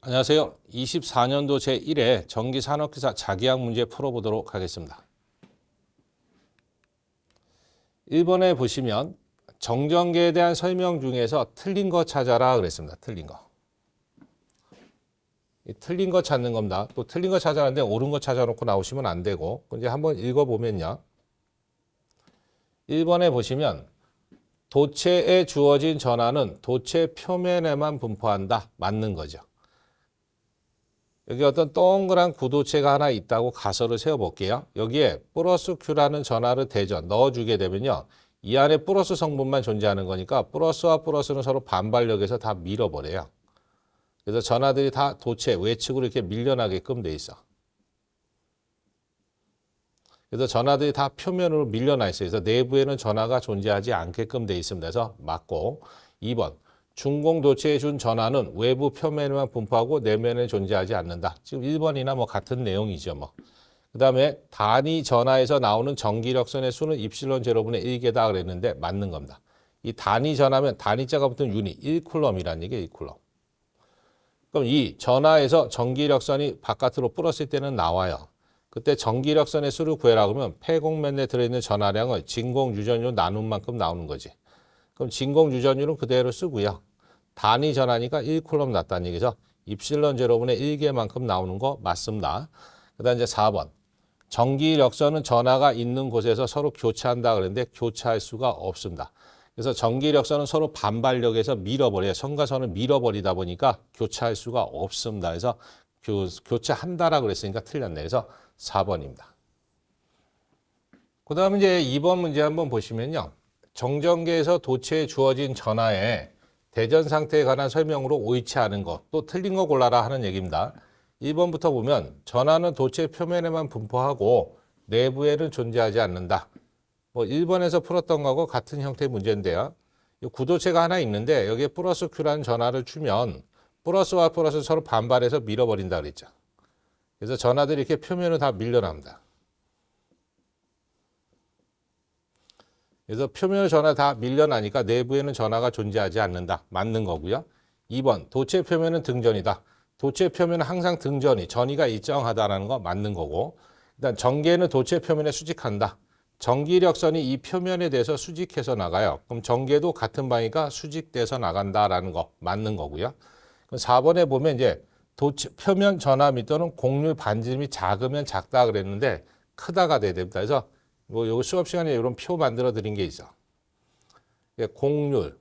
안녕하세요. 24년도 제1회 전기산업기사 자기학 문제 풀어보도록 하겠습니다. 1번에 보시면 정전기에 대한 설명 중에서 틀린 거 찾아라 그랬습니다. 틀린 거. 틀린 거 찾는 겁니다. 또 틀린 거 찾아라는데 옳은 거 찾아놓고 나오시면 안 되고 이제 한번 읽어보면요. 1번에 보시면 도체에 주어진 전하는 도체 표면에만 분포한다. 맞는 거죠. 여기 어떤 동그란 구도체가 하나 있다고 가설을 세워볼게요. 여기에 플러스 Q라는 전하를 대져 넣어주게 되면요. 이 안에 플러스 성분만 존재하는 거니까 플러스와 플러스는 서로 반발력에서 다 밀어버려요. 그래서 전하들이 다 도체 외측으로 이렇게 밀려나게끔 돼 있어. 그래서 전하들이 다 표면으로 밀려나 있어요. 그래서 내부에는 전하가 존재하지 않게끔 돼 있습니다. 그래서 맞고 2번. 중공 도체에 준 전하는 외부 표면에만 분포하고 내면에 존재하지 않는다. 지금 1번이나 뭐 같은 내용이죠. 뭐. 그 다음에 단위 전하에서 나오는 전기력선의 수는 입실론 제로분의 1개다 그랬는데 맞는 겁니다. 이 단위 전하면 단위자가 붙은 유닛 1쿨럼이라는 얘기예요. 1쿨럼. 그럼 이 전하에서 전기력선이 바깥으로 불었을 때는 나와요. 그때 전기력선의 수를 구해라 그러면 폐곡면 내에 들어있는 전하량을 진공 유전율 나눈 만큼 나오는 거지. 그럼 진공 유전율은 그대로 쓰고요. 단위 전하니까 1쿨럼 났다는 얘기죠. 입실론 제로분의 1개만큼 나오는 거 맞습니다. 그 다음 이제 4번. 전기력선은 전하가 있는 곳에서 서로 교차한다 그랬는데 교차할 수가 없습니다. 그래서 전기력선은 서로 반발력에서 밀어버려요. 선과 선을 밀어버리다 보니까 교차할 수가 없습니다. 그래서 교차한다라고 그랬으니까 틀렸네. 그래서 4번입니다. 그 다음 이제 2번 문제 한번 보시면요. 정전기에서 도체에 주어진 전하의 대전 상태에 관한 설명으로 옳지 않은 것, 또 틀린 거 골라라 하는 얘기입니다. 1번부터 보면 전하는 도체 표면에만 분포하고 내부에는 존재하지 않는다. 뭐 1번에서 풀었던 거하고 같은 형태의 문제인데요. 이 구도체가 하나 있는데 여기에 플러스 Q라는 전하를 주면 플러스와 플러스 서로 반발해서 밀어버린다 그랬죠. 그래서 전하들이 이렇게 표면을 다 밀려납니다. 그래서 표면 전하 다 밀려나니까 내부에는 전하가 존재하지 않는다. 맞는 거고요. 2번 도체 표면은 등전이다. 도체 표면은 항상 등전이 전위가 일정하다라는 거 맞는 거고 일단 전기에는 도체 표면에 수직한다. 전기력선이 이 표면에 대해서 수직해서 나가요. 그럼 전기도 같은 방위가 수직돼서 나간다라는 거 맞는 거고요. 그럼 4번에 보면 이제 도체 표면 전하 밀도는 곡률 반지름이 작으면 작다 그랬는데 크다가 돼야 됩니다. 그래서 뭐 요거 수업 시간에 이런 표 만들어 드린 게 있어. 곡률,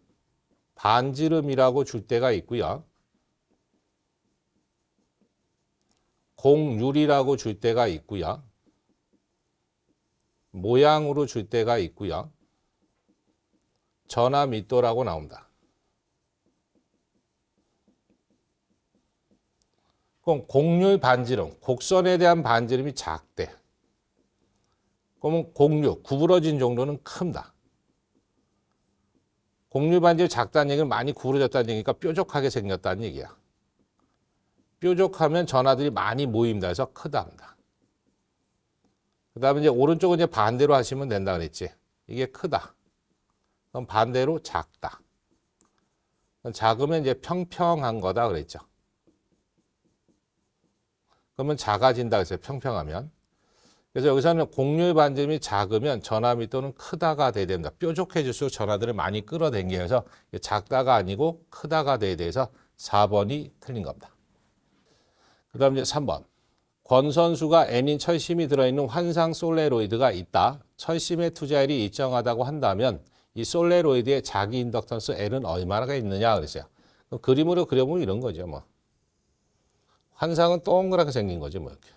반지름이라고 줄 때가 있고요. 곡률이라고 줄 때가 있고요. 모양으로 줄 때가 있고요. 전하 밀도라고 나옵니다. 그럼 곡률 반지름, 곡선에 대한 반지름이 작대. 그러면 곡률, 구부러진 정도는 큽니다. 곡률 반지름이 작다는 얘기는 많이 구부러졌다는 얘기니까 뾰족하게 생겼다는 얘기야. 뾰족하면 전하들이 많이 모입니다. 그래서 크답니다. 그 다음에 이제 오른쪽은 이제 반대로 하시면 된다 그랬지. 이게 크다. 그럼 반대로 작다. 작으면 이제 평평한 거다 그랬죠. 그러면 작아진다 그랬어요. 평평하면. 그래서 여기서는 곡률 반지름이 작으면 전하 밀도는 크다가 돼야 됩니다. 뾰족해질수록 전하들을 많이 끌어당겨서 작다가 아니고 크다가 돼야 돼서 4번이 틀린 겁니다. 그 다음 이제 3번. 권선수가 N인 철심이 들어있는 환상 솔레로이드가 있다. 철심의 투자율이 일정하다고 한다면 이 솔레로이드의 자기 인덕턴스 L은 얼마나 있느냐 그랬어요. 그럼 그림으로 그려보면 이런 거죠. 뭐. 환상은 동그랗게 생긴 거죠. 뭐 이렇게.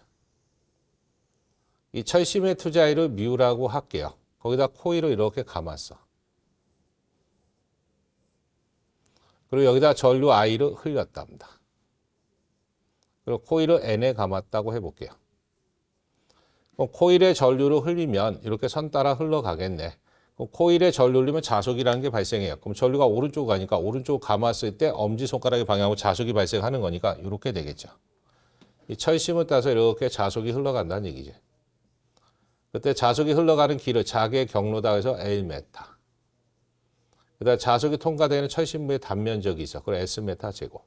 이 철심의 투자율을 뮤라고 할게요. 거기다 코일을 이렇게 감았어. 그리고 여기다 전류 I를 흘렸답니다. 그리고 코일을 N에 감았다고 해볼게요. 그럼 코일에 전류를 흘리면 이렇게 선 따라 흘러가겠네. 그럼 코일에 전류를 흘리면 자속이라는 게 발생해요. 그럼 전류가 오른쪽으로 가니까 오른쪽으로 감았을 때 엄지손가락의 방향으로 자속이 발생하는 거니까 이렇게 되겠죠. 이 철심을 따서 이렇게 자속이 흘러간다는 얘기지. 그때 자속이 흘러가는 길을 자기의 경로다 해서 L메타. 그다음 자속이 통과되는 철심부의 단면적이 있어. 그걸 S메타 제곱.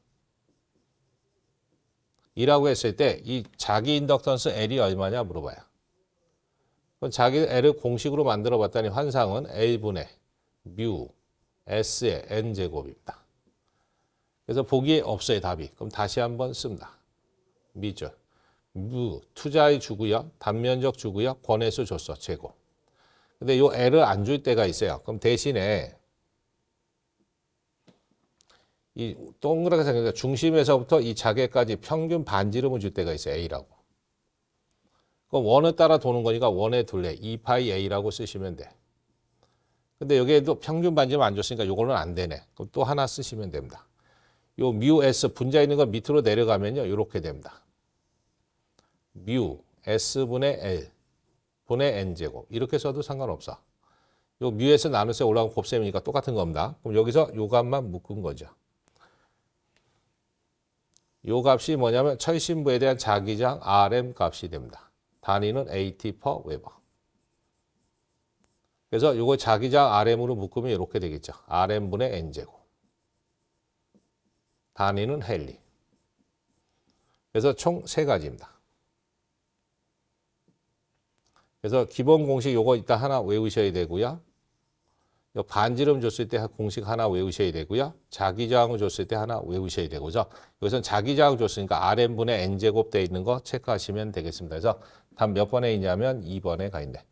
이라고 했을 때 이 자기 인덕턴스 L이 얼마냐 물어봐요. 그럼 자기 L을 공식으로 만들어 봤더니 환상은 L분의 뮤 S의 N제곱입니다. 그래서 보기에 없어요, 답이. 그럼 다시 한번 씁니다. 미죠. 뮤 투자의 주고요. 단면적 주고요. 권해수 줬어, 제곱. 근데 요 L을 안 줄 때가 있어요. 그럼 대신에 이 동그랗게 생각해 중심에서부터 이 자개까지 평균 반지름을 줄 때가 있어요. A라고. 그럼 원을 따라 도는 거니까 원의 둘레 2파이 A라고 쓰시면 돼. 근데 여기에도 평균 반지름 안 줬으니까 요거는 안 되네. 그럼 또 하나 쓰시면 됩니다. 요 뮤 S 분자 있는 거 밑으로 내려가면요. 이렇게 됩니다. 뮤 S분의 L 분의 N제곱. 이렇게 써도 상관없어. 요 뮤 S 나누세 올라가면 곱셈이니까 똑같은 겁니다. 그럼 여기서 요 값만 묶은 거죠. 요 값이 뭐냐면 철신부에 대한 자기장 RM 값이 됩니다. 단위는 AT per 웨버. 그래서 요거 자기장 RM으로 묶으면 이렇게 되겠죠. RM분의 N제곱. 단위는 헨리. 그래서 총 3가지입니다. 그래서 기본 공식 요거 이따 하나 외우셔야 되고요. 요 반지름 줬을 때 공식 하나 외우셔야 되고요. 자기저항을 줬을 때 하나 외우셔야 되고죠. 여기서는 자기저항 줬으니까 Rn분의 N제곱 돼 있는 거 체크하시면 되겠습니다. 그래서 답 몇 번에 있냐면 2번에 가 있네.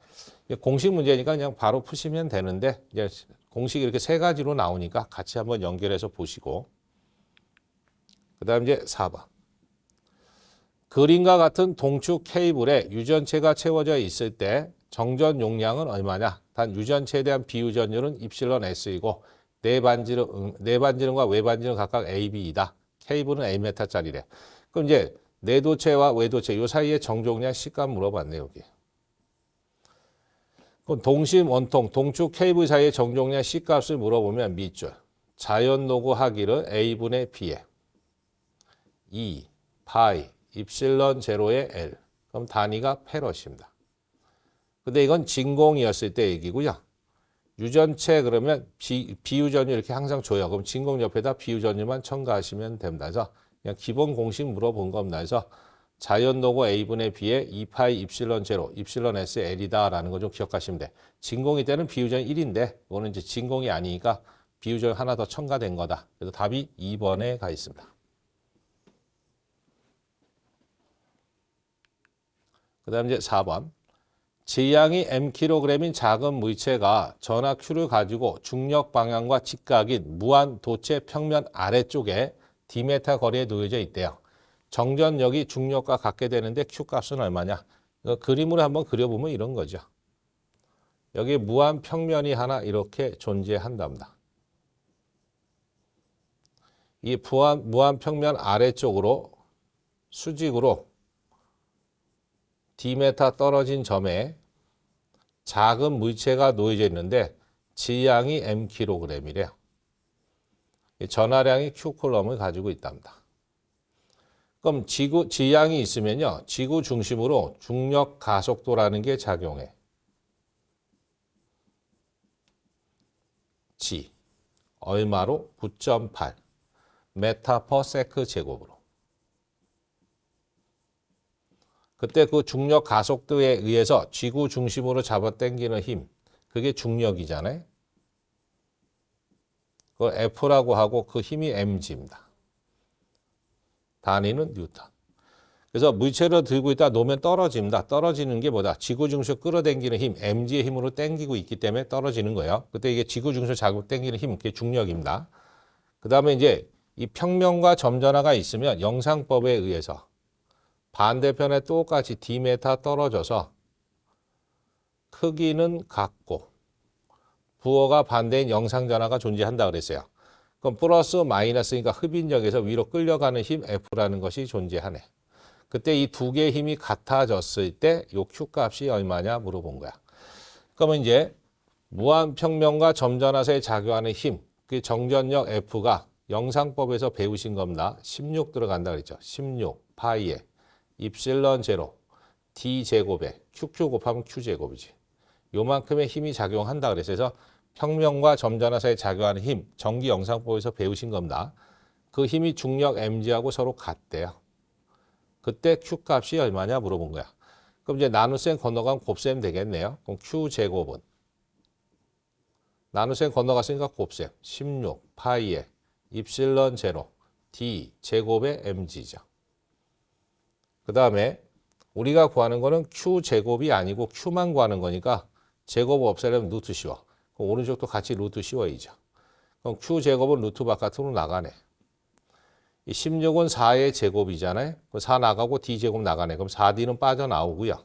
공식 문제니까 그냥 바로 푸시면 되는데 이제 공식이 이렇게 3가지로 나오니까 같이 한번 연결해서 보시고 그 다음 이제 4번. 그림과 같은 동축 케이블에 유전체가 채워져 있을 때 정전 용량은 얼마냐? 단 유전체에 대한 비유전율은 입실론 S이고 내반지름과 외반지름 각각 AB이다. 케이블은 A메타짜리래. 그럼 이제 내도체와 외도체 요 사이에 정종량 C값 물어봤네 여기. 그럼 동심 원통 동축 케이블 사이의 정종량 C값을 물어보면 밑줄 자연 노고 하기를 A분의 B에 2 파이 입실론 제로의 L. 그럼 단위가 페럿입니다. 근데 이건 진공이었을 때 얘기고요. 유전체 그러면 비유전율 이렇게 항상 줘요. 그럼 진공 옆에다 비유전율만 첨가하시면 됩니다. 그래서 그냥 기본 공식 물어본 겁니다. 그래서 자연노고 A분의 B에 2파이 입실론 제로, 입실론 S L이다라는 거 좀 기억하시면 돼. 진공이 때는 비유전 1인데 이거는 이제 진공이 아니니까 비유전 하나 더 첨가된 거다. 그래서 답이 2번에 가 있습니다. 그 다음 이제 4번. 질량이 mkg인 작은 물체가 전하 Q를 가지고 중력 방향과 직각인 무한 도체 평면 아래쪽에 D메타 거리에 놓여져 있대요. 정전력이 중력과 같게 되는데 Q 값은 얼마냐? 이거 그림으로 한번 그려보면 이런 거죠. 여기 무한 평면이 하나 이렇게 존재한답니다. 이 무한 평면 아래쪽으로 수직으로 D메타 떨어진 점에 작은 물체가 놓여져 있는데 질량이 mkg이래요. 전하량이 Q쿨럼을 가지고 있답니다. 그럼 질량이 있으면요. 지구 중심으로 중력 가속도라는 게 작용해. G 얼마로? 9.8 메타 퍼 세크 제곱으로. 그때 그 중력 가속도에 의해서 지구 중심으로 잡아당기는 힘, 그게 중력이잖아요. 그걸 F라고 하고 그 힘이 mg입니다. 단위는 뉴턴. 그래서 물체를 들고 있다 놓으면 떨어집니다. 떨어지는 게 뭐다? 지구 중심으로 끌어당기는 힘, mg의 힘으로 당기고 있기 때문에 떨어지는 거예요. 그때 이게 지구 중심으로 자꾸 당기는 힘, 그게 중력입니다. 그 다음에 이제 이 평면과 점전하가 있으면 영상법에 의해서 반대편에 똑같이 D메타 떨어져서 크기는 같고 부호가 반대인 영상전하가 존재한다 그랬어요. 그럼 플러스 마이너스니까 흡인력에서 위로 끌려가는 힘 F라는 것이 존재하네. 그때 이 두 개의 힘이 같아졌을 때 요 Q값이 얼마냐 물어본 거야. 그러면 이제 무한평면과 점전하 사이에 작용하는 힘, 그 정전력 F가 영상법에서 배우신 겁니다. 16 들어간다 그랬죠. 16 파이에 입실론 제로 D제곱에 QQ 곱하면 Q제곱이지. 요만큼의 힘이 작용한다 그랬어요. 그래서 평면과 점전하 사이에 작용하는 힘, 전기 영상법에서 배우신 겁니다. 그 힘이 중력 mg하고 서로 같대요. 그때 Q 값이 얼마냐 물어본 거야. 그럼 이제 나눗셈 건너가면 곱셈 되겠네요. 그럼 Q 제곱은 나눗셈 건너갔으니까 곱셈 16 파이에 입실론 제로 D 제곱의 mg죠. 그 다음에 우리가 구하는 거는 Q 제곱이 아니고 Q만 구하는 거니까 제곱 없애려면 루트 씌워. 그럼 오른쪽도 같이 루트 씌워야죠. 그럼 Q 제곱은 루트 바깥으로 나가네. 이 16은 4의 제곱이잖아요. 4 나가고 D 제곱 나가네. 그럼 4D는 빠져나오고요.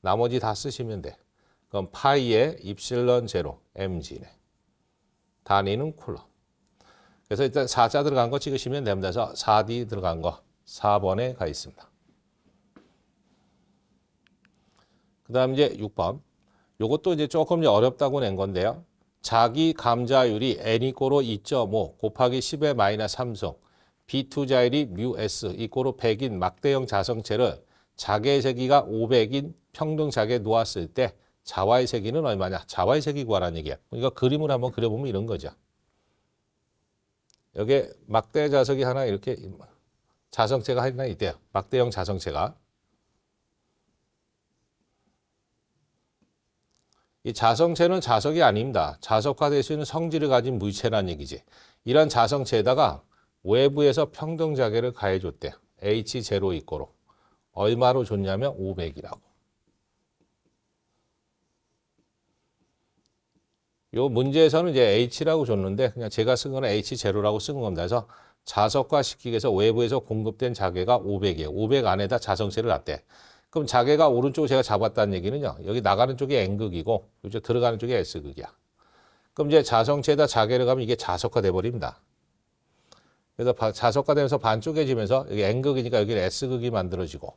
나머지 다 쓰시면 돼. 그럼 파이에 입실론 제로 mg네. 단위는 쿨럼. 그래서 일단 4자 들어간 거 찍으시면 됩니다. 그래서 4D 들어간 거 4번에 가 있습니다. 그 다음 이제 6번. 요것도 이제 조금 어렵다고 낸 건데요. 자기 감자율이 N=2.5 곱하기 10의 마이너스 3승 B2자율이 μS = 100인 막대형 자성체를 자개의 세기가 500인 평등 자개에 놓았을 때 자와의 세기는 얼마냐? 자와의 세기 구하라는 얘기야. 이거 그림을 한번 그려보면 이런 거죠. 여기에 막대 자석이 하나 이렇게 자성체가 하나 있대요. 막대형 자성체가. 이 자성체는 자석이 아닙니다. 자석화될 수 있는 성질을 가진 물체라는 얘기지. 이런 자성체에다가 외부에서 평등 자개를 가해줬대요. H0 = 얼마로 줬냐면 500이라고. 요 문제에서는 이제 H라고 줬는데 그냥 제가 쓴 거는 H0라고 쓴 겁니다. 그래서 자석화 시키기 위해서 외부에서 공급된 자개가 500이에요. 500 안에다 자성체를 놨대. 그럼 자개가 오른쪽으로 제가 잡았다는 얘기는요. 여기 나가는 쪽이 N극이고 이쪽 들어가는 쪽이 S극이야. 그럼 이제 자성체에다 자개를 가면 이게 자석화돼 버립니다. 그래서 자석화되면서 반쪽해지면서 여기 N극이니까 여기는 S극이 만들어지고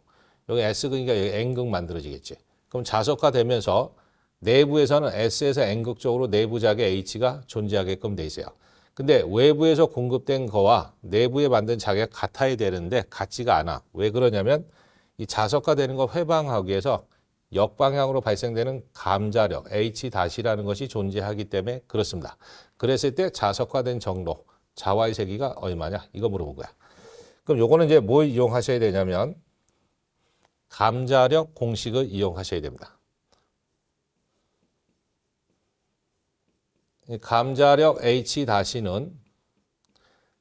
여기 S극이니까 여기 N극 만들어지겠지. 그럼 자석화되면서 내부에서는 S에서 N극 쪽으로 내부 자개 H가 존재하게끔 돼 있어요. 근데 외부에서 공급된 거와 내부에 만든 자개가 같아야 되는데 같지가 않아. 왜 그러냐면 이 자석화되는 거 회방하기 위해서 역방향으로 발생되는 감자력 H-라는 것이 존재하기 때문에 그렇습니다. 그랬을 때 자석화된 정도 자와의 세기가 얼마냐? 이거 물어본 거야. 그럼 요거는 이제 뭘 이용하셔야 되냐면 감자력 공식을 이용하셔야 됩니다. 감자력 H-는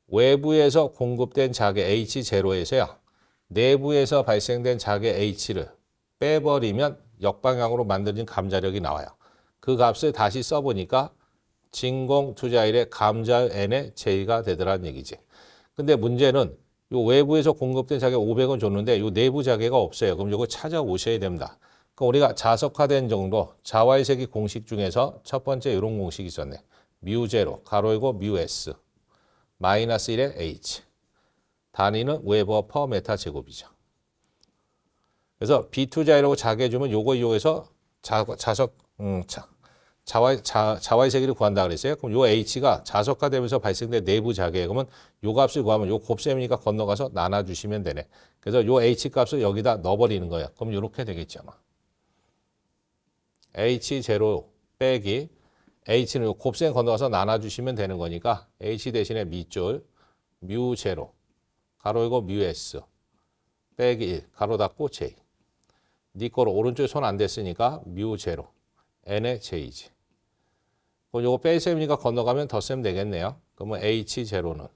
외부에서 공급된 자개 H0에서요. 내부에서 발생된 자개 H를 빼버리면 역방향으로 만들어진 감자력이 나와요. 그 값을 다시 써보니까 진공 투자일의 감자율 N의 J가 되더라는 얘기지. 근데 문제는 요 외부에서 공급된 자개 500원 줬는데 요 내부 자개가 없어요. 그럼 요거 찾아오셔야 됩니다. 그럼 우리가 자석화된 정도 자와의 세기 공식 중에서 첫 번째 이런 공식이 있었네. μ0 가로 열고 μs 마이너스 1의 H 단위는 웨버 퍼 메타 제곱이죠. 그래서 B2자이라고 자개 주면 요거 이용해서 자와의 세기를 구한다 그랬어요. 그럼 요 H가 자석화되면서 발생된 내부 자개 그러면 요 값을 구하면 요 곱셈이니까 건너가서 나눠주시면 되네. 그래서 요 H 값을 여기다 넣어버리는 거예요. 그럼 요렇게 되겠죠. H0 빼기 H는 요 곱셈 건너가서 나눠주시면 되는 거니까 H 대신에 밑줄 μ0 가로 열고 μs 빼기 1 가로 닫고 j 니 거로 오른쪽에 손 안 댔으니까 μ0 n의 j지. 그럼 요거 뺄셈이니까 건너가면 덧셈 되겠네요. 그러면 H0는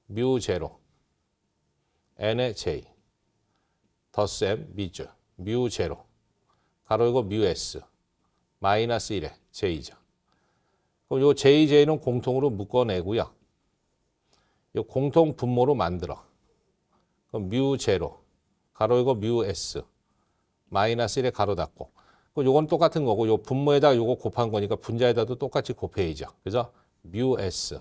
μ0 n의 j 덧셈 밑줄 μ0 가로 열고 μs 마이너스 1의 j죠. 그럼 요 j는 공통으로 묶어내고요. 요 공통 분모로 만들어. 그럼 μ0 가로 열고 μs 마이너스 1에 가로 닫고. 그럼 요건 똑같은 거고 요 분모에다가 요거 곱한 거니까 분자에다도 똑같이 곱해야죠. 그래서 μs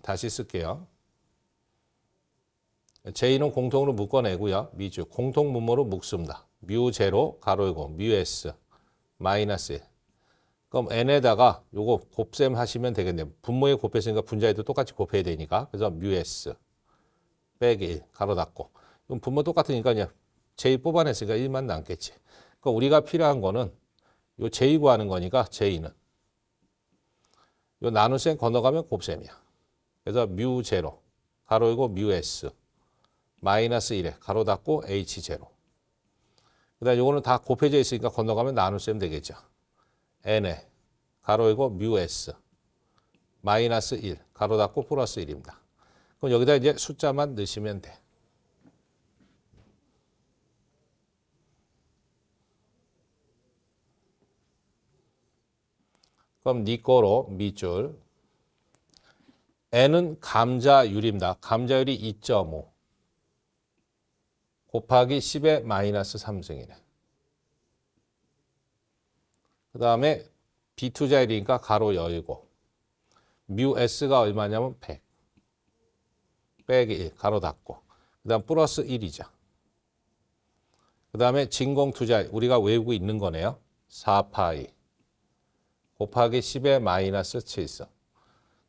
다시 쓸게요. j는 공통으로 묶어내고요. 미주 공통 분모로 묶습니다. μ0 가로 열고 μs 마이너스 1. 그럼 n에다가 요거 곱셈 하시면 되겠네요. 분모에 곱했으니까 분자에도 똑같이 곱해야 되니까. 그래서 μs 빼기 1 가로 닫고. 그럼 분모 똑같으니까 그냥 j 뽑아냈으니까 1만 남겠지. 그럼 우리가 필요한 거는 요 j 구하는 거니까 j는 요 나눗셈 건너가면 곱셈이야. 그래서 뮤 제로 가로 열고 뮤 S 마이너스 1에 가로 닫고 H 제로. 그다음 요거는 다 곱해져 있으니까 건너가면 나눌 셈 되겠죠. N에 가로 열고 뮤 S 마이너스 1 가로 닫고 플러스 1입니다. 그럼 여기다 이제 숫자만 넣으시면 돼. 그럼 니 거로 밑줄. N은 감자율입니다. 감자율이 2.5 곱하기 10의 마이너스 3승이네. 그 다음에 비투자율이니까 가로 열고 뮤 S가 얼마냐면 100 빼기 1 가로 닫고 그 다음 플러스 1이죠. 그 다음에 진공투자 우리가 외우고 있는 거네요. 4파이 곱하기 10의 마이너스 7승.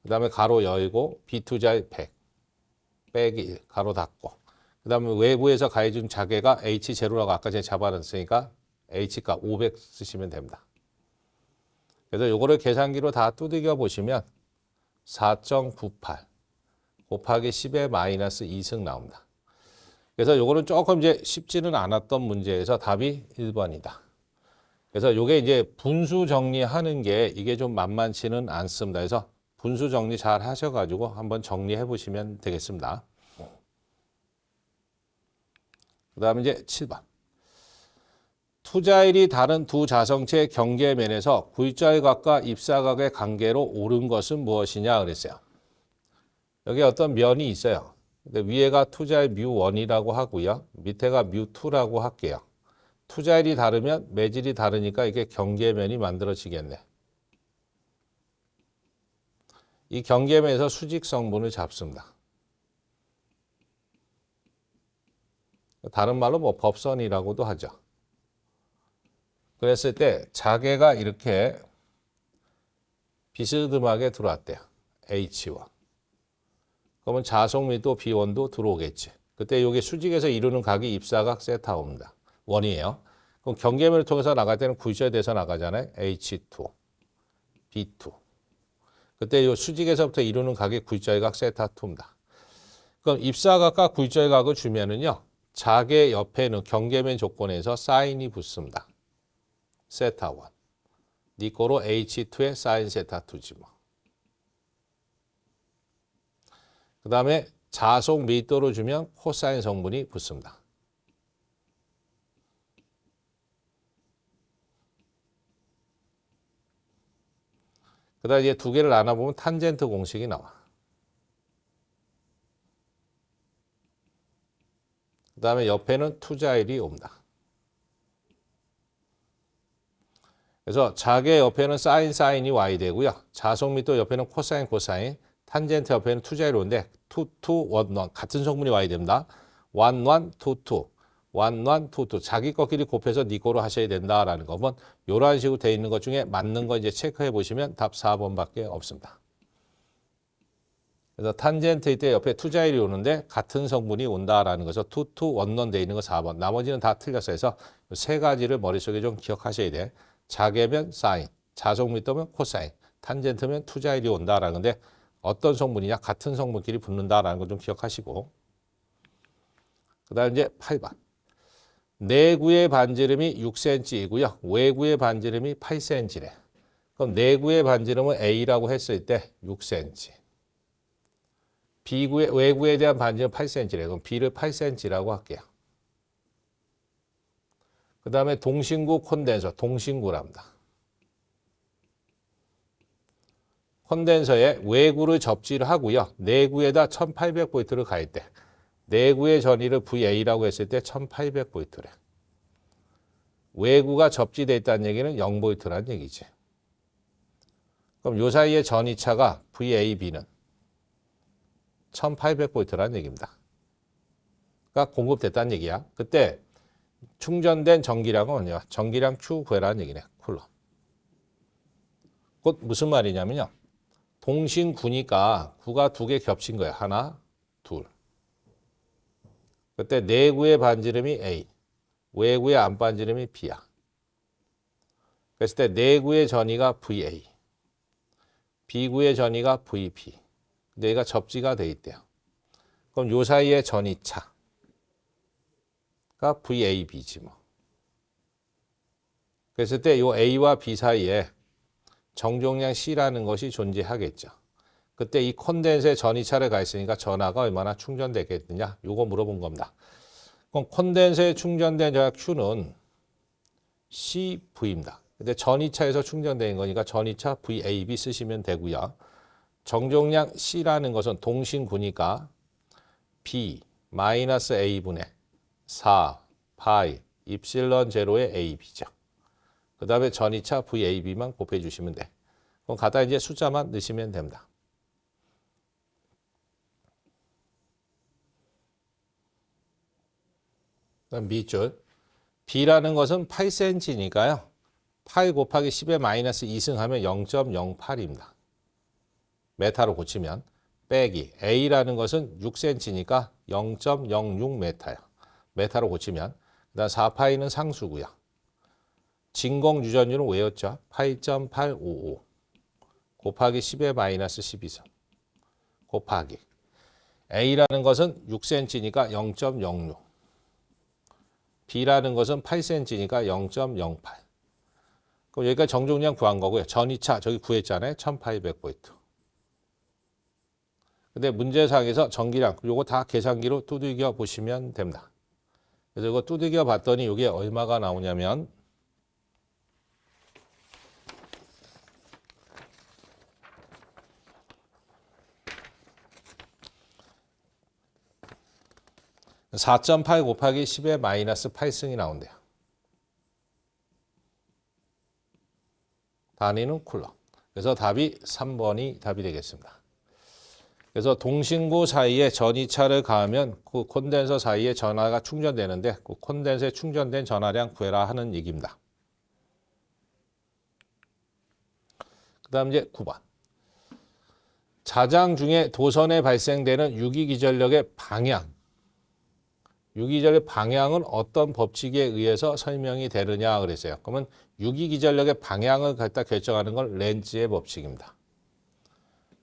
그 다음에 가로 열고 비투자율 100 빼기 1 가로 닫고 그 다음에 외부에서 가해준 자계가 H0라고 아까 전에 잡아놨으니까 H가 500 쓰시면 됩니다. 그래서 요거를 계산기로 다 두들겨 보시면 4.98 곱하기 10의 마이너스 2승 나옵니다. 그래서 요거는 조금 이제 쉽지는 않았던 문제에서 답이 1번이다. 그래서 요게 이제 분수 정리하는 게 이게 좀 만만치는 않습니다. 그래서 분수 정리 잘 하셔가지고 한번 정리해 보시면 되겠습니다. 그 다음에 이제 7번. 투자일이 다른 두 자성체의 경계면에서 굴절각과 입사각의 관계로 옳은 것은 무엇이냐 그랬어요. 여기 어떤 면이 있어요. 근데 위에가 투자일 뮤1이라고 하고요. 밑에가 뮤2라고 할게요. 투자일이 다르면 매질이 다르니까 이게 경계면이 만들어지겠네. 이 경계면에서 수직 성분을 잡습니다. 다른 말로 뭐 법선이라고도 하죠. 그랬을 때 자계가 이렇게 비스듬하게 들어왔대요. H1. 그러면 자속미도 B1도 들어오겠지. 그때 이게 수직에서 이루는 각이 입사각 세타입니다. 원이에요. 그럼 경계면을 통해서 나갈 때는 굴절돼서 나가잖아요. H2, B2. 그때 이 수직에서부터 이루는 각이 굴절각 세타2입니다. 그럼 입사각과 굴절각을 주면은요. 자계 옆에는 경계면 조건에서 사인이 붙습니다. 세타1. 니 거로 H2의 사인 세타2지 뭐. 그 다음에 자속 밀도로 주면 코사인 성분이 붙습니다. 그 다음에 이제 두 개를 나눠보면 탄젠트 공식이 나와. 그 다음에 옆에는 투자일이 옵니다. 그래서 자계 옆에는 사인이 y 되고요. 자속 밀도 옆에는 코사인, 탄젠트 옆에는 투자일이 오는데 2, 1, 1 같은 성분이 y 됩니다. 1, 1, 2, 2. 1, 1, 2, 2. 자기 것끼리 곱해서 니 거로 하셔야 된다라는 거면 이런 식으로 돼 있는 것 중에 맞는 거 이제 체크해 보시면 답 4번밖에 없습니다. 그래서 탄젠트일 때 옆에 투자일이 오는데 같은 성분이 온다라는 거죠. 2, 2, 1, 1 돼 있는 거 4번. 나머지는 다 틀렸어요. 그래서 세 가지를 머릿속에 좀 기억하셔야 돼. 자계면 사인, 자속 밀도면 코사인, 탄젠트면 투자일이 온다라는 건데 어떤 성분이냐? 같은 성분끼리 붙는다라는 거 좀 기억하시고. 그 다음 이제 8번. 내구의 반지름이 6cm이고요. 외구의 반지름이 8cm래. 그럼 내구의 반지름은 A라고 했을 때 6cm. 외구에 대한 반지름 8cm래. 그럼 B를 8cm라고 할게요. 그 다음에 동신구 콘덴서, 동신구랍니다. 콘덴서에 외구를 접지를 하고요. 내구에다 1800V를 가할 때 내구의 전위를 VA라고 했을 때 1800V래. 외구가 접지되어 있다는 얘기는 0V라는 얘기지. 그럼 요 사이의 전위차가 VAB는 1800V라는 얘기입니다. 그러니까 공급됐다는 얘기야. 그때 충전된 전기량은 뭐냐? 전기량 Q구라는 얘기네. 쿨럼. 곧 무슨 말이냐면요. 동신구니까 구가 두 개 겹친 거야. 하나, 둘. 그때 내구의 반지름이 A, 외구의 안반지름이 B야. 그랬을 때 내구의 전위가 VA, B구의 전위가 VB. 근데 얘가 접지가 돼 있대요. 그럼 요 사이에 전이차가 VAB지 뭐. 그랬을 때 요 A와 B 사이에 정종량 C라는 것이 존재하겠죠. 그때 이 콘덴서에 전이차를 가 있으니까 전하가 얼마나 충전되겠느냐? 요거 물어본 겁니다. 그럼 콘덴서에 충전된 전하 Q는 CV입니다. 근데 전이차에서 충전된 거니까 전이차 VAB 쓰시면 되고요. 정종량 C라는 것은 동신구니까 B 마이너스 A분의 4 파이 입실론 제로의 AB죠. 그 다음에 전이차 VAB만 곱해 주시면 돼. 그럼 갖다 이제 숫자만 넣으시면 됩니다. 그다음 B줄. B라는 것은 8cm니까요. 8 곱하기 10의 마이너스 2승하면 0.08입니다. 메타로 고치면 빼기 A라는 것은 6cm니까 0.06m예요. 메타로 고치면 그다음 4파이는 상수고요. 진공 유전율은 외웠죠? 8.855 곱하기 10의 마이너스 12선 곱하기 A라는 것은 6cm니까 0.06 B라는 것은 8cm니까 0.08 그럼 여기가 정종량 구한 거고요. 전이차 저기 구했잖아요. 1800V 근데 문제상에서 전기량 요거 다 계산기로 두들겨 보시면 됩니다. 그래서 이거 두들겨 봤더니 이게 얼마가 나오냐면 4.8 곱하기 10의 마이너스 8승이 나온대요. 단위는 쿨럼. 그래서 답이 3번이 답이 되겠습니다. 그래서 동신구 사이에 전이차를 가하면 그 콘덴서 사이에 전하가 충전되는데 그 콘덴서에 충전된 전하량 구해라 하는 얘기입니다. 그 다음 이제 9번. 자장 중에 도선에 발생되는 유기기전력의 방향. 유기기전력의 방향은 어떤 법칙에 의해서 설명이 되느냐 그랬어요. 그러면 유기기전력의 방향을 갖다 결정하는 건 렌즈의 법칙입니다.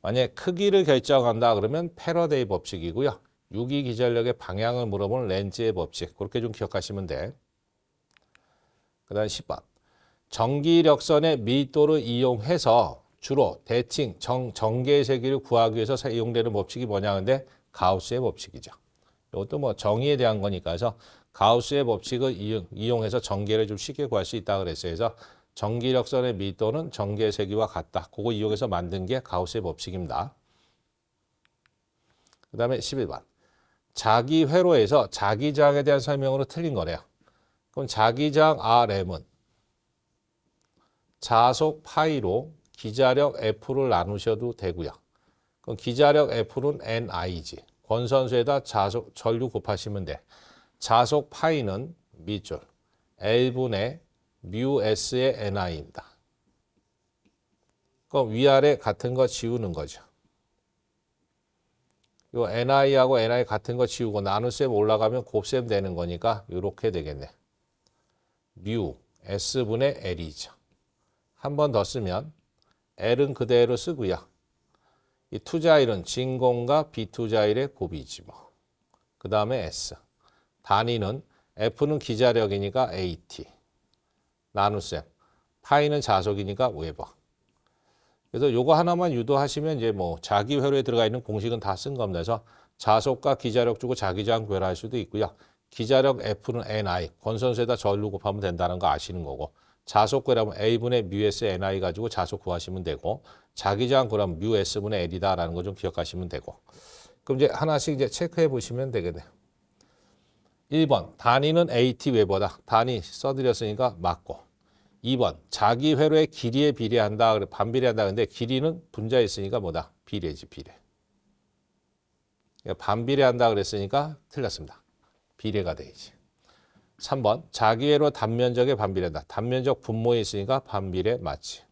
만약에 크기를 결정한다 그러면 패러데이 법칙이고요. 유기기전력의 방향을 물어보는 렌즈의 법칙. 그렇게 좀 기억하시면 돼. 그 다음 10번. 전기력선의 밀도를 이용해서 주로 대칭, 전개의 세기를 구하기 위해서 이용되는 법칙이 뭐냐 근데 가우스의 법칙이죠. 이것도 뭐 정의에 대한 거니까 해서 가우스의 법칙을 이용해서 전개를 좀 쉽게 구할 수 있다 그랬어요. 그래서 전기력선의 밀도는 전개의 세기와 같다. 그거 이용해서 만든 게 가우스의 법칙입니다. 그 다음에 11번. 자기 회로에서 자기장에 대한 설명으로 틀린 거래요. 그럼 자기장 Rm은 자속 파이로 기자력 F를 나누셔도 되고요. 그럼 기자력 F는 NI지. 권선수에다 자속 전류 곱하시면 돼. 자속 파이는 밑줄 L분의 뮤 S의 NI입니다. 그럼 위아래 같은 거 지우는 거죠. 요 NI하고 NI 같은 거 지우고 나눗셈 올라가면 곱셈 되는 거니까 이렇게 되겠네. 뮤 S분의 L이죠. 한 번 더 쓰면 L은 그대로 쓰고요. 이 투자일은 진공과 비투자일의 곱이지 뭐. 그 다음에 S. 단위는 F는 기자력이니까 AT. 나눗셈. 파이는 자속이니까 웨버. 그래서 요거 하나만 유도하시면 이제 뭐 자기 회로에 들어가 있는 공식은 다 쓴 겁니다. 그래서 자속과 기자력 주고 자기장 구별할 수도 있고요. 기자력 F는 NI. 권선수에다 전류 곱하면 된다는 거 아시는 거고. 자속 구하면 A분의 뮤S NI 가지고 자속 구하시면 되고 자기장 구하면 뮤S분의 L이다라는 거 좀 기억하시면 되고. 그럼 이제 하나씩 이제 체크해 보시면 되겠네요. 1번 단위는 AT 웨버다. 단위 써드렸으니까 맞고. 2번 자기 회로의 길이에 비례한다. 그래 반비례한다. 근데 길이는 분자에 있으니까 뭐다? 비례지 비례. 반비례한다 그랬으니까 틀렸습니다. 비례가 되지. 3번 자기 회로 단면적에 반비례한다. 단면적 분모에 있으니까 반비례 맞지.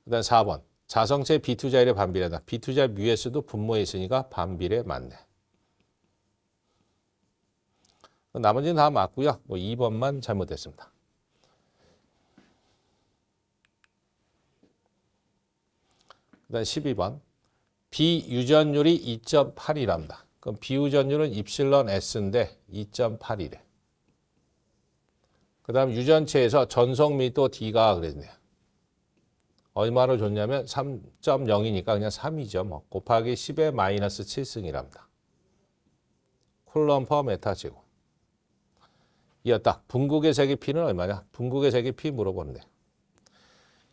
그 다음 4번 자성체 비투자일에 반비례한다. 비투자 뮤S도 분모에 있으니까 반비례 맞네. 나머지는 다 맞고요. 뭐 2번만 잘못됐습니다. 그다음 12번. 비유전율이 2.8이랍니다. 그럼 비유전율은 입실론 S인데 2.8이래. 그 다음 유전체에서 전속 밀도 D가 그랬네요. 얼마로 줬냐면 3.0이니까 그냥 3이죠. 뭐. 곱하기 10의 마이너스 7승이랍니다. 쿨럼 퍼 메타 제곱. 이었다. 분국의 세기 P는 얼마냐? 분국의 세기 P 물어보는데.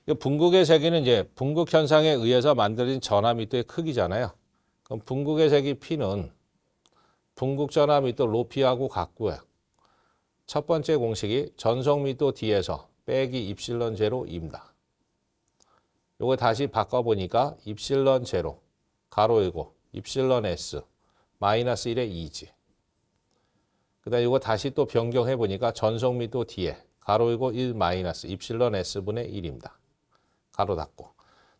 이 분국의 세기는 이제 분국 현상에 의해서 만들어진 전하 밀도의 크기잖아요. 그럼 분국의 세기 P는 분국 전하 밀도 로피하고 같고요. 첫 번째 공식이 전속 밀도 D에서 빼기 입실론 제로 2입니다. 요거 다시 바꿔보니까 입실론 제로 가로 열고 입실론 S 마이너스 1의 2지. 그 다음에 이거 다시 또 변경해보니까 전속 밀도 D에 가로 열고 1 마이너스 입실론 S분의 1입니다. 가로 닫고.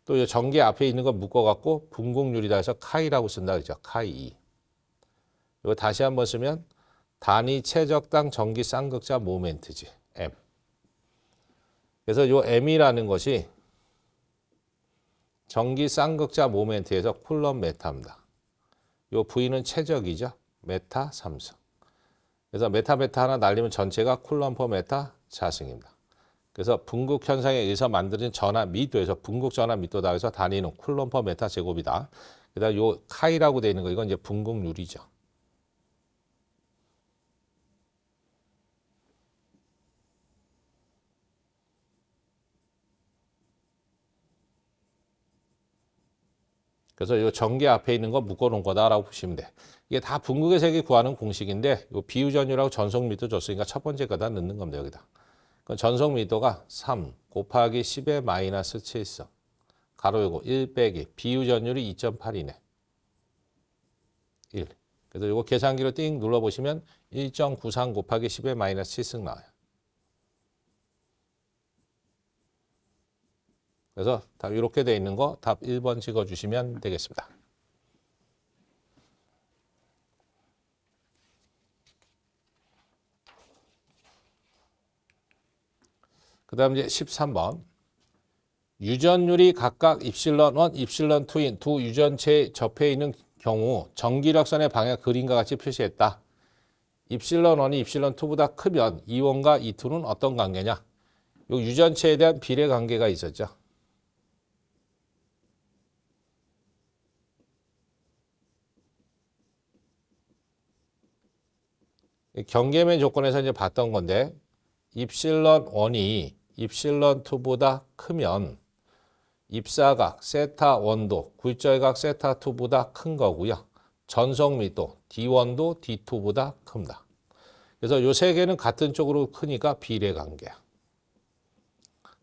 또 이 전개 앞에 있는 거 묶어갖고 분국률이다 해서 카이라고 쓴다 그죠? 카이 2. 이거 다시 한번 쓰면 단위 최적당 전기 쌍극자 모멘트지. M. 그래서 요 M이라는 것이 전기 쌍극자 모멘트에서 쿨럼 메타입니다. 요 V는 최적이죠. 메타 3승. 그래서 메타 하나 날리면 전체가 쿨럼 퍼 메타 4승입니다. 그래서 분국 현상에 의해서 만들어진 전하 밀도에서 분국 전하 밀도다 해서 단위는 쿨럼 퍼 메타 제곱이다. 그다음 요 카이라고 되어 있는 거 이건 이제 분국률이죠. 그래서 이 전개 앞에 있는 거 묶어놓은 거다라고 보시면 돼. 이게 다 분국의 세기 구하는 공식인데 이 비유전율하고 전속 밀도 줬으니까 첫 번째 거다 넣는 겁니다. 여기다. 그럼 전속 밀도가 3 곱하기 10의 마이너스 7성 가로 열고 1 빼기 비유전율이 2.8이네. 1. 그래서 이거 계산기로 띵 눌러보시면 1.93 곱하기 10의 마이너스 7승 나와요. 그래서 답 이렇게 돼 있는 거 답 1번 찍어주시면 되겠습니다. 그 다음 이제 13번. 유전율이 각각 입실론 1, 입실론 2인 두 유전체에 접해 있는 경우 전기력선의 방향 그림과 같이 표시했다. 입실론 1이 입실론 2보다 크면 E1과 E2는 어떤 관계냐? 이 유전체에 대한 비례 관계가 있었죠. 경계면 조건에서 이제 봤던 건데 입실론 1이 입실론 2보다 크면 입사각 세타 1도 굴절각 세타 2보다 큰 거고요. 전속 밀도 D1도 D2보다 큽니다. 그래서 이 세 개는 같은 쪽으로 크니까 비례 관계야.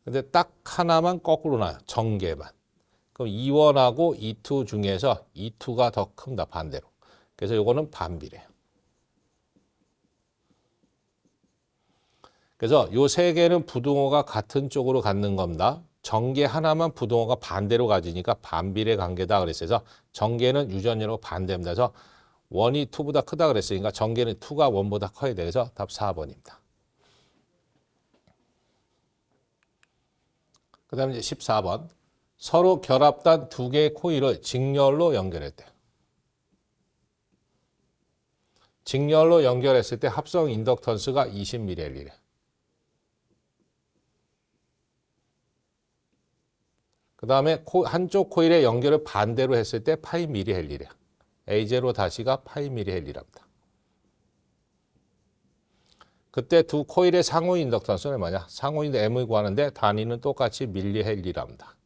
근데 딱 하나만 거꾸로 나요. 전개만. 그럼 E1하고 E2 중에서 E2가 더 큽니다. 반대로. 그래서 이거는 반비례. 그래서 이 세 개는 부등호가 같은 쪽으로 갖는 겁니다. 전개 하나만 부등호가 반대로 가지니까 반비례 관계다 그랬어요. 전개는 유전율하고 반대입니다. 그래서 1이 2보다 크다 그랬으니까 전개는 2가 1보다 커야 돼서 답 4번입니다. 그 다음에 이제 14번. 서로 결합단 두 개의 코일을 직렬로 연결했대요. 직렬로 연결했을 때 합성 인덕턴스가 20mL이래. 그 다음에 한쪽 코일의 연결을 반대로 했을 때 8mH이래. A0 다시가 8mH랍니다. 그때 두 코일의 상호 인덕턴스는 뭐냐? 상호 인덕 M을 구하는데 단위는 똑같이 밀리헬리랍니다.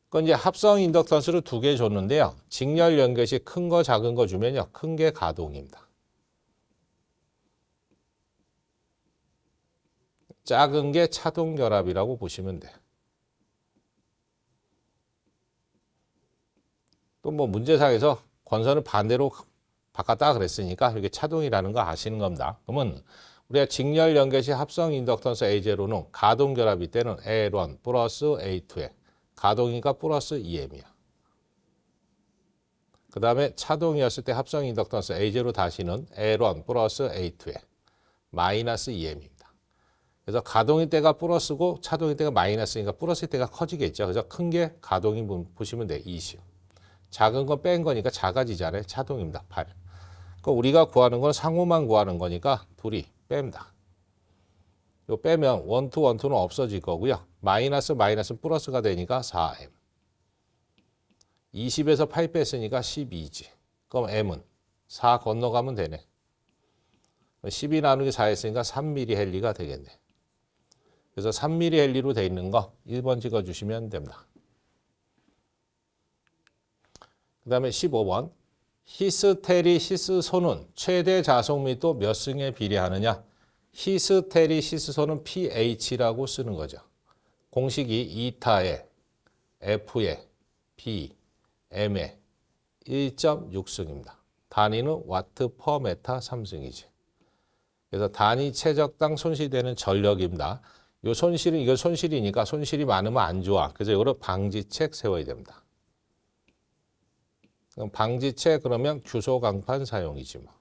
그건 이제 합성 인덕턴스를 두 개 줬는데요. 직렬 연결시 큰 거 작은 거 주면요. 큰 게 가동입니다. 작은 게 차동 결합이라고 보시면 돼. 또 뭐 문제상에서 권선을 반대로 바꿨다 그랬으니까 이게 차동이라는 거 아시는 겁니다. 그러면 우리가 직렬 연결시 합성 인덕턴스 A0는 가동 결합일 때는 L1 플러스 A2에 가동이니까 플러스 EM이야. 그 다음에 차동이었을 때 합성 인덕턴스 A0 다시는 L1 플러스 A2에 마이너스 EM입니다. 그래서 가동일 때가 플러스고 차동일 때가 마이너스니까 플러스일 때가 커지겠죠. 그래서 큰 게 가동인 보시면 돼. 20. 작은 건 뺀 거니까 작아지잖아요. 차동입니다. 8. 그러니까 우리가 구하는 건 상호만 구하는 거니까 둘이 뺍니다. 요 빼면 원투 원투는 없어질 거고요. 마이너스 마이너스 플러스가 되니까 4m. 20에서 8 뺐으니까 12지. 그럼 m은 4 건너가면 되네. 12 나누기 4 했으니까 3mm 헬리가 되겠네. 그래서 3mm 헬리로 돼 있는 거 1번 찍어주시면 됩니다. 그 다음에 15번. 히스테리시스소는 최대 자속밀도 몇 승에 비례하느냐? 히스테리시스소는 pH라고 쓰는 거죠. 공식이 2타에 F에 B, M에 1.6승입니다. 단위는 와트 퍼 메타 3승이지. 그래서 단위 최적당 손실되는 전력입니다. 요 손실은 이거 손실이니까 손실이 많으면 안 좋아. 그래서 이거를 방지책 세워야 됩니다. 그럼 방지책 그러면 규소 강판 사용이지 뭐.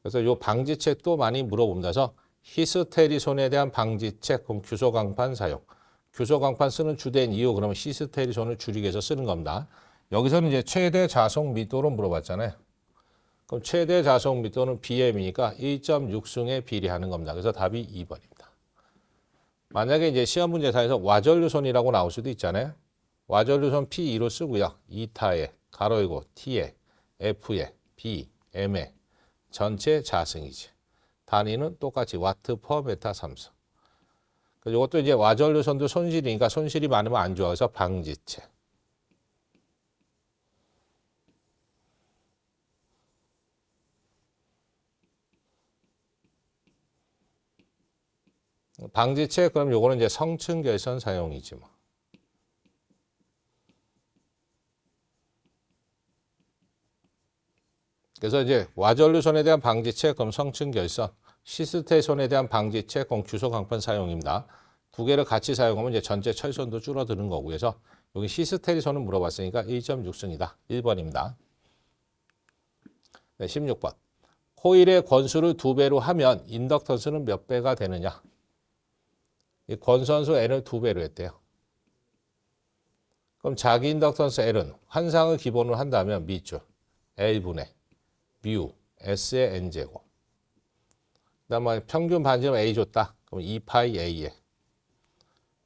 그래서 요 방지책도 많이 물어봅니다. 그래서 히스테리손에 대한 방지책, 그럼 규소 강판 사용. 규소 강판 쓰는 주된 이유 그러면 히스테리손을 줄이기 위해서 쓰는 겁니다. 여기서는 이제 최대 자속密도로 물어봤잖아요. 그럼 최대 자속密도는 BM이니까 1.6승에 비례하는 겁니다. 그래서 답이 2번입니다. 만약에 이제 시험 문제사에서 와전류손이라고 나올 수도 있잖아요. 와전류손 P2로 쓰고요. 2타에 가로 열고 T에 F에 B, M에 전체 자승이지. 단위는 똑같이 와트 퍼 메타 3승. 이것도 이제 와전류손도 손실이니까 손실이 많으면 안 좋아서 방지책. 방지책 그럼 요거는 이제 성층 결선 사용이지 뭐. 그래서 이제 와전류손에 대한 방지책 그럼 성층 결선, 시스테손에 대한 방지책 그럼 규소 강판 사용입니다. 두 개를 같이 사용하면 이제 전체 철선도 줄어드는 거고 그래서 여기 시스테리손은 물어봤으니까 1.6승이다. 1번입니다. 네, 16번. 코일의 권수를 2배로 하면 인덕턴스는 몇 배가 되느냐? 이 권선수 N을 2배로 했대요. 그럼 자기 인덕턴스 L은 환상을 기본으로 한다면 밑줄 L분의 뮤 S의 N제곱. 그 다음에 평균 반지름 A 줬다. 그럼 2파이 A에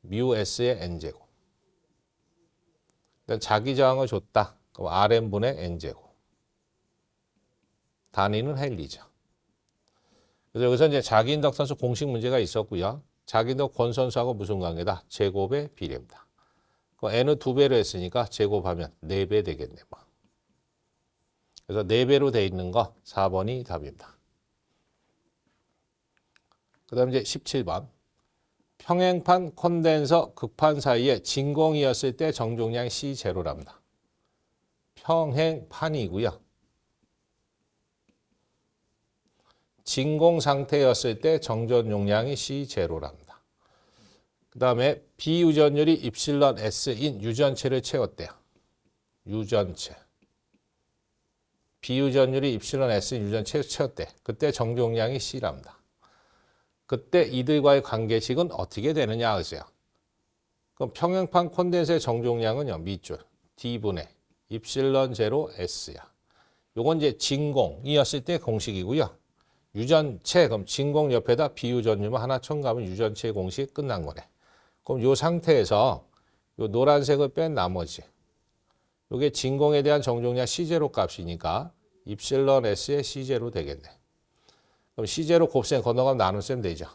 뮤 S의 N제곱. 그다음 자기 저항을 줬다. 그럼 RN분의 N제곱. 단위는 헬리죠. 그래서 여기서 이제 자기 인덕턴스 공식 문제가 있었고요. 자기 인덕 권선수하고 무슨 관계다? 제곱의 비례입니다. N을 2배로 했으니까 제곱하면 4배 되겠네. 뭐. 그래서 4배로 돼 있는 거 4번이 답입니다. 그 다음에 이제 17번. 평행판 콘덴서 극판 사이에 진공이었을 때 정종량 C0랍니다. 평행판이고요. 진공 상태였을 때 정전 용량이 C0랍니다. 그 다음에 비유전율이 입실론 S인 유전체를 채웠대요. 유전체. 비유전율이 입실론 S인 유전체를 채웠대. 그때 정종량이 C랍니다. 그때 이들과의 관계식은 어떻게 되느냐 하세요. 그럼 평행판 콘덴서의 정종량은요. 밑줄 D분의 입실론 제로 S야. 요건 이제 진공이었을 때 공식이고요. 유전체, 그럼 진공 옆에다 비유전율만 하나 첨가하면 유전체 공식 끝난 거네. 그럼 요 상태에서 요 노란색을 뺀 나머지 요게 진공에 대한 정종량 C0 값이니까 입실론 S의 C0 되겠네. 그럼 C0 곱셈 건너가면 나누셈 되죠.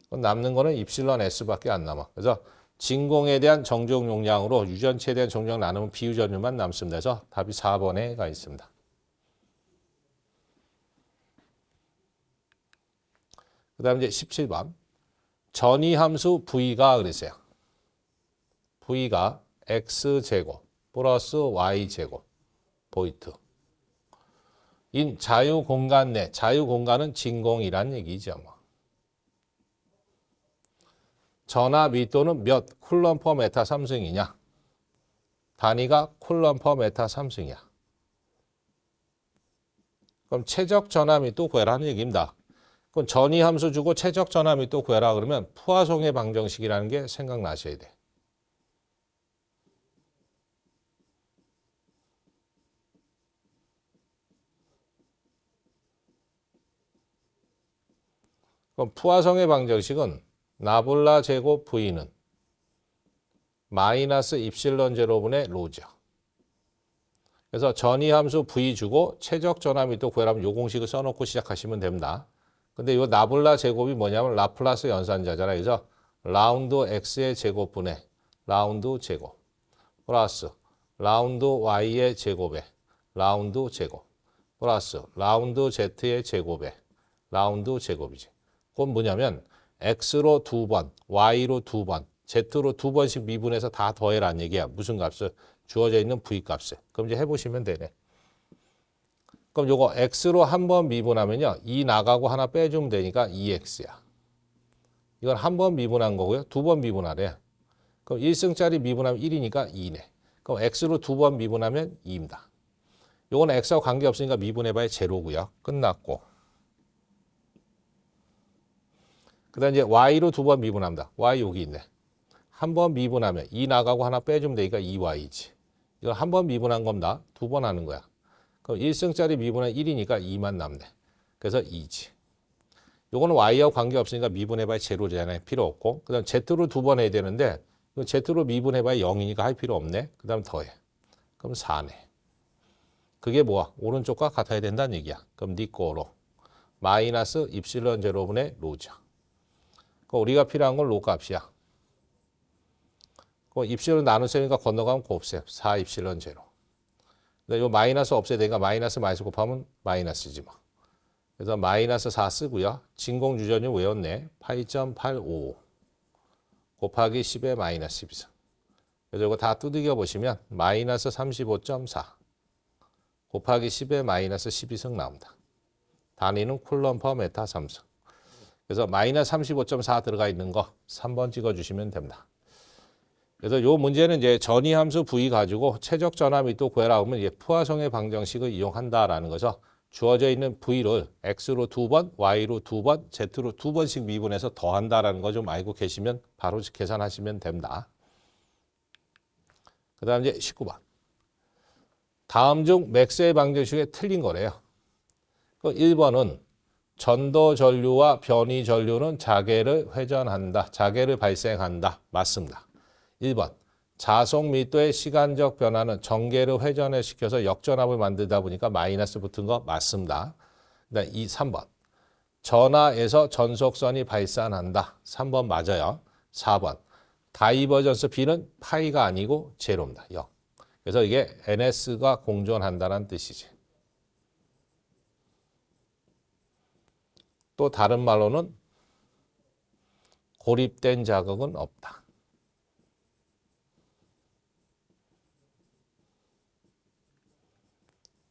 그럼 남는 거는 입실론 S밖에 안 남아. 그래서 진공에 대한 정종 용량으로 유전체에 대한 정종 나누면 비유전율만 남습니다. 그래서 답이 4번에 가 있습니다. 그 다음에 이제 17번. 전이함수 V가 그랬어요. V가 X제곱 플러스 Y제곱 보이트. 인 자유공간 내, 자유공간은 진공이란 얘기죠. 뭐. 전하 밀도는 몇 쿨럼 퍼 메타 3승이냐? 단위가 쿨럼 퍼 메타 3승이야. 그럼 최적 전압이 또 구해라는 얘기입니다. 그럼 전위 함수 주고 최적 전압이 또 구해라 그러면 푸아송의 방정식이라는 게 생각나셔야 돼. 그럼 푸아송의 방정식은 나블라 제곱 V는 마이너스 입실론 제로분의 로죠. 그래서 전위 함수 V 주고 최적 전압이 또 구해라면 요 공식을 써놓고 시작하시면 됩니다. 근데 이 나블라 제곱이 뭐냐면 라플라스 연산자잖아요. 그래서 라운드 x의 제곱분의 라운드 제곱 플러스 라운드 y의 제곱에 라운드 제곱 플러스 라운드 z의 제곱에 라운드 제곱이지. 그건 뭐냐면 x로 2번, y로 2번, z로 2번씩 미분해서 다 더해라는 얘기야. 무슨 값을? 주어져 있는 v 값을. 그럼 이제 해보시면 되네. 그럼 요거 x로 한 번 미분하면요. 2 나가고 하나 빼주면 되니까 2x야. 이건 한 번 미분한 거고요. 2번 미분하래. 그럼 1승짜리 미분하면 1이니까 2네. 그럼 x로 2번 미분하면 2입니다. 요거는 x하고 관계없으니까 미분해봐야 제로고요. 끝났고. 그 다음 이제 y로 2번 미분합니다. y 여기 있네. 한 번 미분하면 2 나가고 하나 빼주면 되니까 2y지. 이거 한 번 미분한 겁니다. 2번 하는 거야. 그럼 1승짜리 미분은 1이니까 2만 남네. 그래서 2지. 요거는 y하고 관계없으니까 미분해봐야 제로잖아요. 필요 없고. 그 다음 z로 2번 해야 되는데 z로 미분해봐야 0이니까 할 필요 없네. 그 다음 더해. 그럼 4네. 그게 뭐야? 오른쪽과 같아야 된다는 얘기야. 그럼 네 거로 마이너스 입실론 제로분의 로죠. 그럼 우리가 필요한 건 로 값이야. 그럼 입실론 나눗셈이니까 건너가면 곱셈. 4 입실론 제로. 근데 요 마이너스 없애야 되니까 마이너스 곱하면 마이너스지 뭐. 그래서 마이너스 4 쓰고요. 진공유전율 외웠네. 8.85 곱하기 10의 마이너스 12. 그래서 이거 다 두들겨 보시면 마이너스 35.4 곱하기 10의 마이너스 12승 나옵니다. 단위는 쿨럼 퍼 메타 3승. 그래서 마이너스 35.4 들어가 있는 거 3번 찍어주시면 됩니다. 그래서 요 문제는 이제 전위 함수 V 가지고 최적 전압이 또 구해라 하면 이제 푸아송의 방정식을 이용한다라는 거죠. 주어져 있는 V를 X로 2번, Y로 2번, Z로 2번씩 미분해서 더한다라는 거 좀 알고 계시면 바로 계산하시면 됩니다. 그 다음 이제 19번. 다음 중 맥스의 방정식 중에 틀린 거래요. 1번은 전도 전류와 변이 전류는 자계를 회전한다. 자계를 발생한다. 맞습니다. 1번. 자속 밀도의 시간적 변화는 전개를 회전을 시켜서 역전압을 만들다 보니까 마이너스 붙은 거 맞습니다. 그다음 3번. 전하에서 전속선이 발산한다. 3번 맞아요. 4번. 다이버전스 B는 파이가 아니고 제로입니다. 0. 그래서 이게 NS가 공존한다는 뜻이지. 또 다른 말로는 고립된 자극은 없다.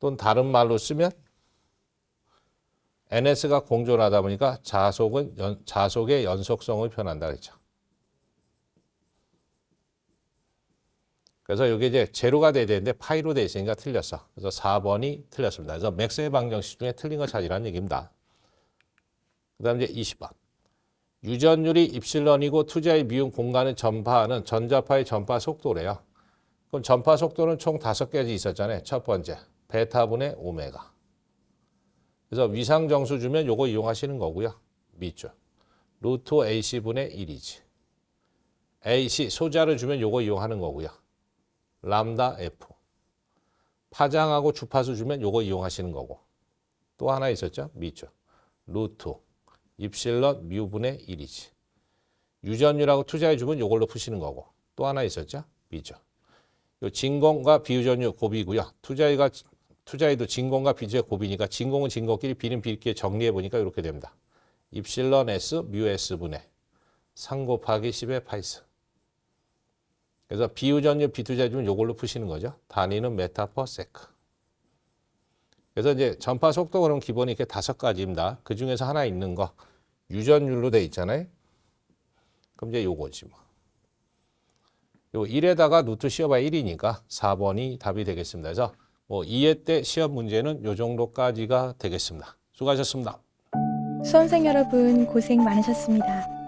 또는 다른 말로 쓰면 NS가 공존하다 보니까 자속의 연속성을 표현한다 그랬죠. 그래서 이게 이제 제로가 돼야 되는데 파이로 돼 있으니까 틀렸어. 그래서 4번이 틀렸습니다. 그래서 맥스의 방정식 중에 틀린 거 찾으라는 얘기입니다. 그 다음 이제 20번. 유전율이 입실론이고 투자의 미운 공간을 전파하는 전자파의 전파 속도래요. 그럼 전파 속도는 총 5가지 있었잖아요. 첫 번째, 베타분의 오메가. 그래서 위상 정수 주면 요거 이용하시는 거고요. 밑줄. 루트 AC분의 1이지. AC 소자를 주면 요거 이용하는 거고요. 람다 F. 파장하고 주파수 주면 요거 이용하시는 거고. 또 하나 있었죠? 밑줄. 루트 입실론 뮤분의 1이지. 유전율하고 투자해 주면 요걸로 푸시는 거고. 또 하나 있었죠? 밑줄. 요 진공과 비유전율 곱이고요. 투자에도 진공과 비주의 곱이니까 진공은 진공끼리 비는 비끼리 정리해 보니까 이렇게 됩니다. 입실론 S 뮤 S분의 3 곱하기 10의 8승. 그래서 비유전율 비투자해 주면 요걸로 푸시는 거죠. 단위는 메타 퍼 세크. 그래서 이제 전파 속도 그럼 기본이 이렇게 5가지입니다. 그 중에서 하나 있는 거 유전율로 돼 있잖아요. 그럼 이제 요거지 뭐. 요 1에다가 루트 씌워봐야 1이니까 4번이 답이 되겠습니다. 그래서 이해 때 시험 문제는 요 정도까지가 되겠습니다. 수고하셨습니다. 수험생 여러분 고생 많으셨습니다.